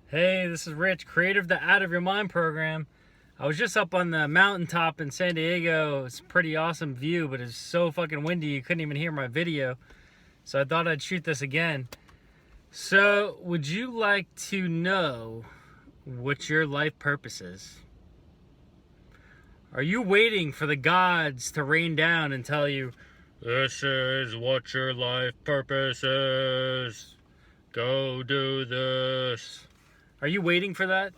Hey, this is Rich, creator of the Out of Your Mind program. I was just up on the mountaintop in San Diego. It's a pretty awesome view, but it's so fucking windy you couldn't even hear my video. So I thought I'd shoot this again. So, would you like to know what your life purpose is? Are you waiting for the gods to rain down and tell you, this is what your life purpose is? Go do this. Are you waiting for that?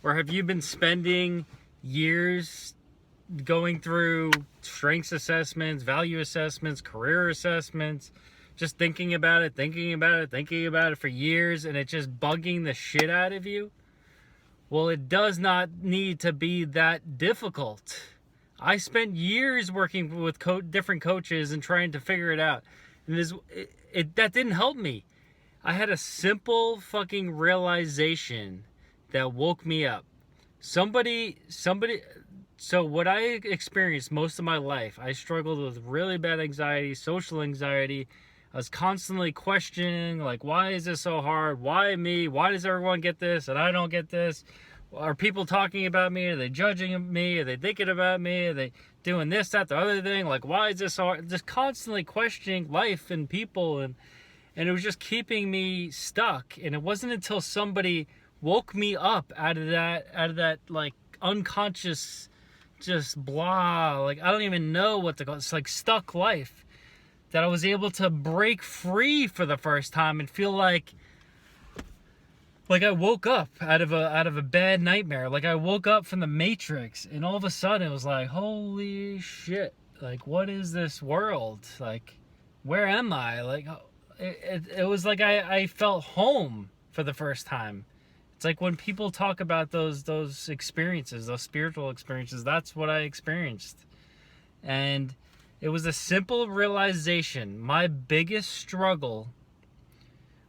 Or have you been spending years going through strengths assessments, value assessments, career assessments, just thinking about it for years, and it's just bugging the shit out of you? Well, it does not need to be that difficult. I spent years working with different coaches and trying to figure it out. And that didn't help me. I had a simple fucking realization that woke me up. So what I experienced most of my life, I struggled with really bad anxiety, social anxiety. I was constantly questioning, like, why is this so hard? Why me? Why does everyone get this and I don't get this? Are people talking about me? Are they judging me? Are they thinking about me? Are they doing this, that, the other thing? Like, why is this so hard? Just constantly questioning life and people, and it was just keeping me stuck. And it wasn't until somebody woke me up out of that like unconscious, just blah, like I don't even know what to call it. It's like stuck life, that I was able to break free for the first time and feel like I woke up out of a bad nightmare. Like I woke up from the Matrix, and all of a sudden it was like, holy shit, like what is this world? Like, where am I? Like it was like I felt home for the first time. It's like when people talk about those experiences, those spiritual experiences, that's what I experienced. And it was a simple realization. My biggest struggle,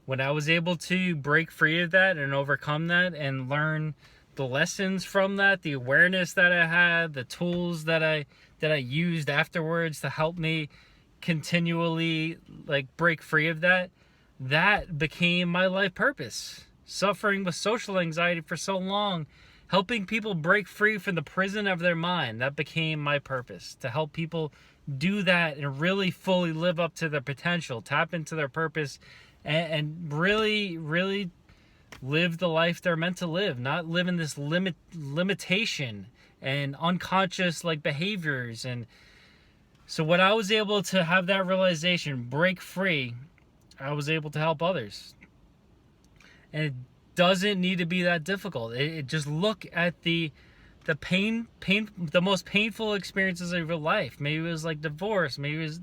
when I was able to break free of that and overcome that and learn the lessons from that, the awareness that I had, the tools that I used afterwards to help me continually like break free of that became my life purpose. Suffering with social anxiety for so long, helping people break free from the prison of their mind, that became my purpose. To help people do that and really fully live up to their potential, tap into their purpose, and really, really live the life they're meant to live, not live in this limitation and unconscious like behaviors. And so when I was able to have that realization, break free, I was able to help others. And it doesn't need to be that difficult. Just look at the most painful experiences of your life. Maybe it was like divorce. Maybe it was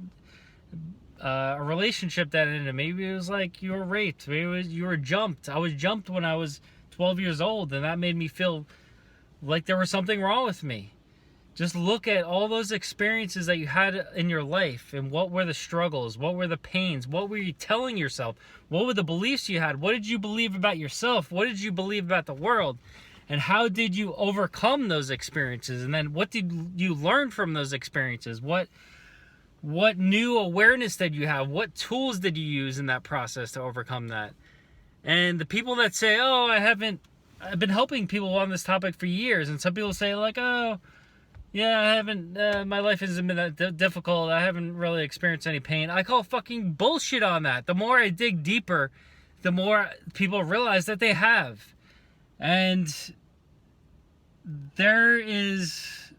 a relationship that ended. Maybe it was like you were raped. Maybe it was you were jumped. I was jumped when I was 12 years old, and that made me feel like there was something wrong with me. Just look at all those experiences that you had in your life, and what were the struggles, what were the pains, what were you telling yourself, what were the beliefs you had, what did you believe about yourself, what did you believe about the world, and how did you overcome those experiences, and then what did you learn from those experiences, what new awareness did you have, what tools did you use in that process to overcome that. And the people that say, oh, I've been helping people on this topic for years, and some people say like, oh, yeah, I haven't, my life hasn't been that difficult. I haven't really experienced any pain. I call fucking bullshit on that. The more I dig deeper, the more people realize that they have. And there is,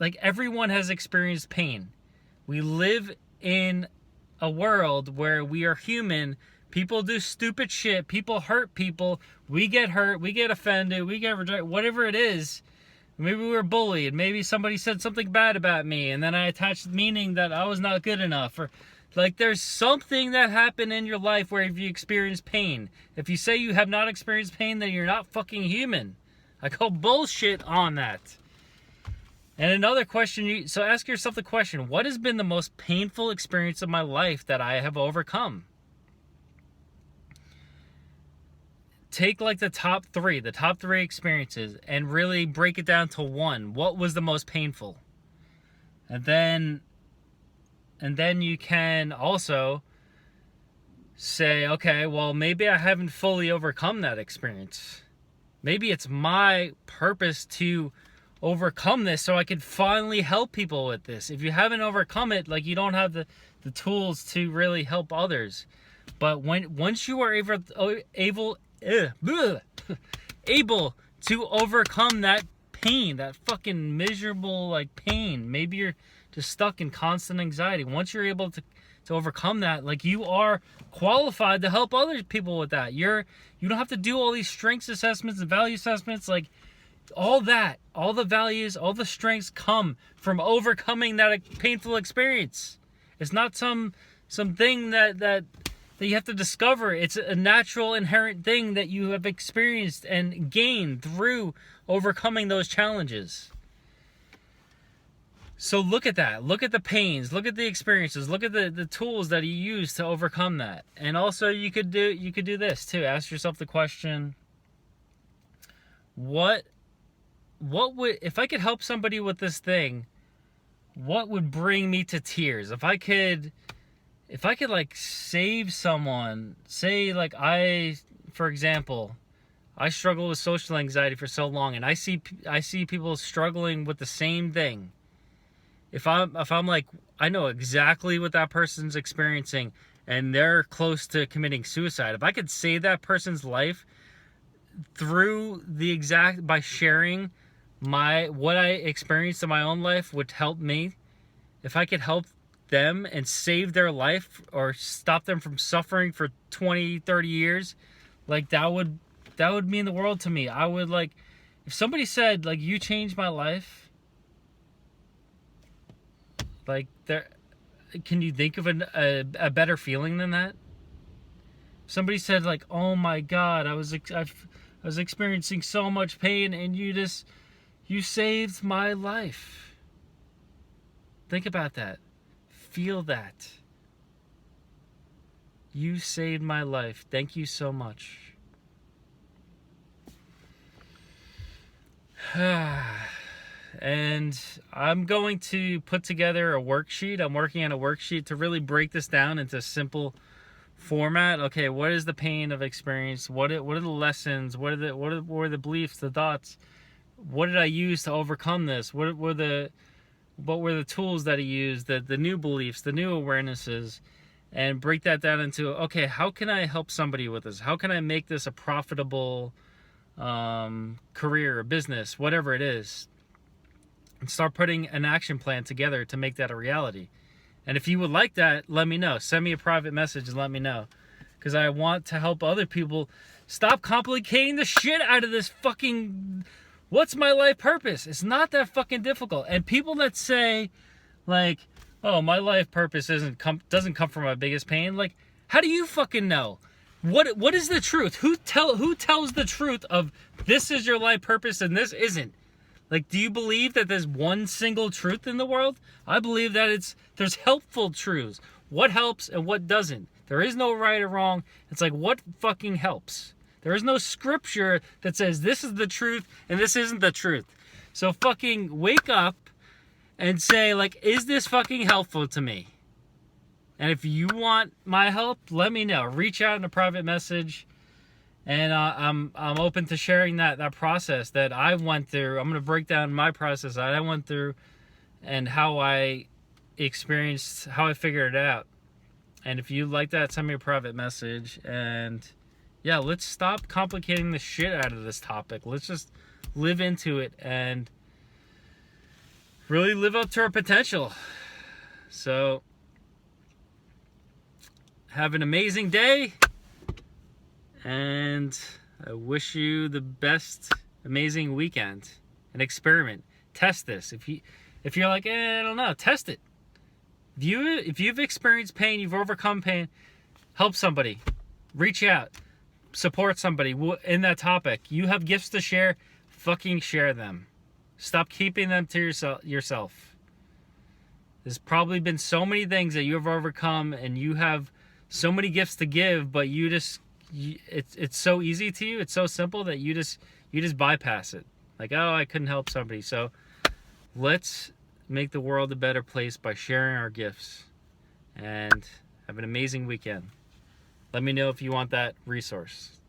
like, everyone has experienced pain. We live in a world where we are human. People do stupid shit. People hurt people. We get hurt. We get offended. We get rejected. Whatever it is. Maybe we were bullied. Maybe somebody said something bad about me, and then I attached meaning that I was not good enough. Or, like, there's something that happened in your life where if you experience pain. If you say you have not experienced pain, then you're not fucking human. I call bullshit on that. And another question, so ask yourself the question, what has been the most painful experience of my life that I have overcome? Take like the top three experiences and really break it down to one. What was the most painful? And then you can also say, okay, well, maybe I haven't fully overcome that experience. Maybe it's my purpose to overcome this so I could finally help people with this. If you haven't overcome it, like, you don't have the tools to really help others. But once you are able to overcome that pain, that fucking miserable like pain, maybe you're just stuck in constant anxiety. Once you're able to overcome that, like, you are qualified to help other people with that. You don't have to do all these strengths assessments and value assessments. Like, all the values, all the strengths come from overcoming that painful experience. It's not some thing that you have to discover. It's a natural, inherent thing that you have experienced and gained through overcoming those challenges. So look at that. Look at the pains. Look at the experiences. Look at the tools that you use to overcome that. And also, you could do this too. Ask yourself the question: what would, if I could help somebody with this thing, what would bring me to tears? If I could like save someone, say, like, for example, I struggle with social anxiety for so long, and I see people struggling with the same thing. If I'm like, I know exactly what that person's experiencing, and they're close to committing suicide, if I could save that person's life by sharing what I experienced in my own life, would help me. If I could help them and save their life or stop them from suffering for 20, 30 years, like, that would mean the world to me. I would, like, if somebody said, like, you changed my life, like, can you think of a better feeling than that? Somebody said, like, oh my God, I was experiencing so much pain, and you saved my life. Think about that. Feel that. You saved my life. Thank you so much. And I'm going to put together a worksheet. I'm working on a worksheet to really break this down into simple format. Okay, what is the pain of experience? What are the lessons? What were the beliefs, the thoughts? What did I use to overcome this? What were the tools that I used, the new beliefs, the new awarenesses, and break that down into, okay, how can I help somebody with this? How can I make this a profitable career, a business, whatever it is, and start putting an action plan together to make that a reality. And if you would like that, let me know. Send me a private message and let me know, because I want to help other people stop complicating the shit out of this fucking, what's my life purpose? It's not that fucking difficult. And people that say, like, oh, my life purpose doesn't come from my biggest pain, like, how do you fucking know? What is the truth? Who tells the truth of this is your life purpose and this isn't? Like, do you believe that there's one single truth in the world? I believe that there's helpful truths. What helps and what doesn't. There is no right or wrong. It's like, what fucking helps? There is no scripture that says this is the truth and this isn't the truth. So fucking wake up and say, like, is this fucking helpful to me? And if you want my help, let me know. Reach out in a private message. And I'm open to sharing that process that I went through. I'm going to break down my process that I went through and how I experienced, how I figured it out. And if you like that, send me a private message. And yeah, let's stop complicating the shit out of this topic. Let's just live into it and really live up to our potential. So, have an amazing day. And I wish you the best, amazing weekend. An experiment. Test this. If you're like, I don't know, test it. If you've experienced pain, you've overcome pain, help somebody. Reach out. Support somebody in that topic. You have gifts to share, fucking share them. Stop keeping them to yourself. There's probably been so many things that you have overcome, and you have so many gifts to give, but it's so easy to you, it's so simple that you just bypass it. Like, oh, I couldn't help somebody. So let's make the world a better place by sharing our gifts. And have an amazing weekend. Let me know if you want that resource.